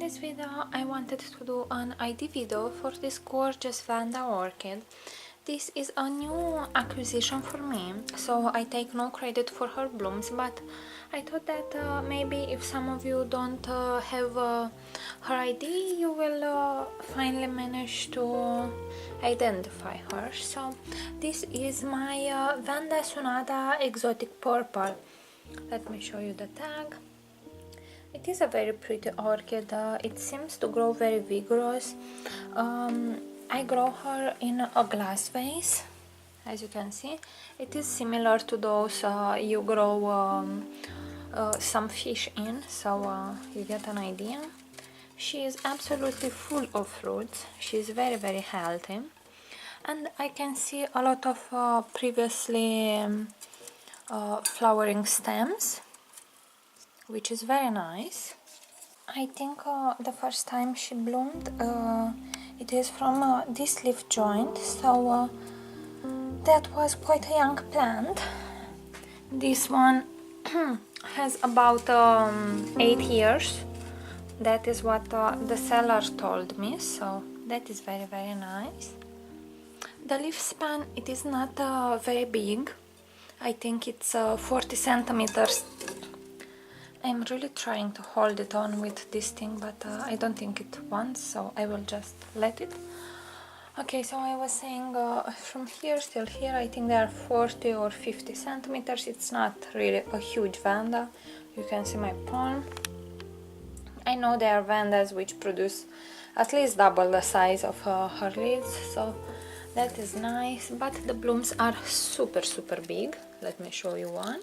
this video I wanted to do an ID video for this gorgeous Vanda orchid. This is a new acquisition for me, so I take no credit for her blooms, but I thought that maybe if some of you don't have her ID, you will finally manage to identify her. So this is my Vanda Sunada Exotic Purple. Let me show you the tag. It is a very pretty orchid. It seems to grow very vigorous. I grow her in a glass vase, as you can see. It is similar to those you grow some fish in, so you get an idea. She is absolutely full of fruits. She is very healthy, and I can see a lot of previously flowering stems, which is very nice. I think the first time she bloomed it is from this leaf joint, so that was quite a young plant. This one has about 8 years. That is what the seller told me, so that is very nice. The leaf span, it is not very big. I think it's 40 centimeters. I'm really trying to hold it on with this thing, but I don't think it wants, so I will just let it. Okay, so I was saying from here till here, I think they are 40 or 50 centimeters. It's not really a huge Vanda. You can see my palm. I know there are Vandas which produce at least double the size of her leaves, so that is nice, but the blooms are super big. Let me show you one.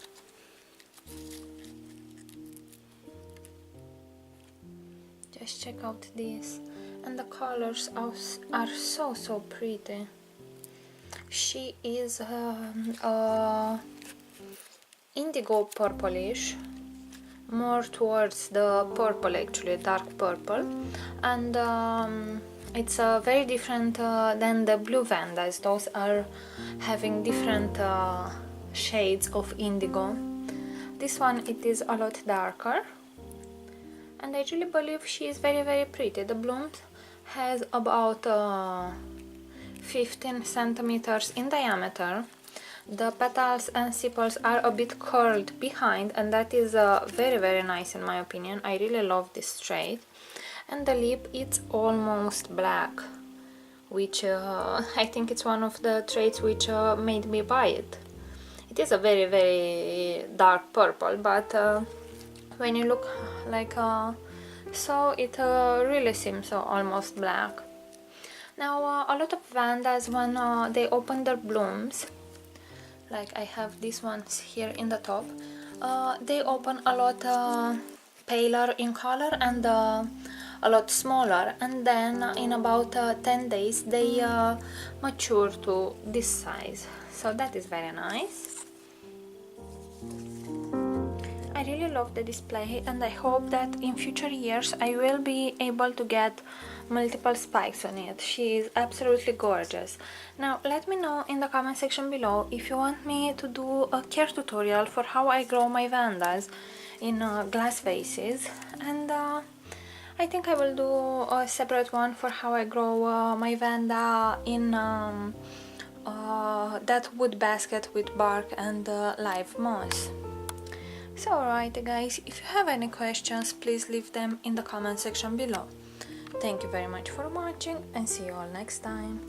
Just check out this, and the colors are so pretty. She is indigo purplish, more towards the purple, actually dark purple, and it's very different than the blue Vandas. Those are having different shades of indigo. This one, it is a lot darker, and I really believe she is very pretty. The blooms has about 15 centimeters in diameter. The petals and sepals are a bit curled behind, and that is very nice in my opinion. I really love this trait. And the lip, it's almost black, which I think it's one of the traits which made me buy it. It is a very dark purple, but when you look like so, it really seems almost black. Now a lot of Vandas, when they open their blooms, like I have these ones here in the top, they open a lot paler in color and a lot smaller, and then in about 10 days they mature to this size, so that is very nice. I really love the display, and I hope that in future years I will be able to get multiple spikes on it. She is absolutely gorgeous. Now let me know in the comment section below if you want me to do a care tutorial for how I grow my Vandas in glass vases, and I think I will do a separate one for how I grow my Vanda in that wood basket with bark and live moss. So alright guys, if you have any questions, please leave them in the comment section below. Thank you very much for watching, and see you all next time.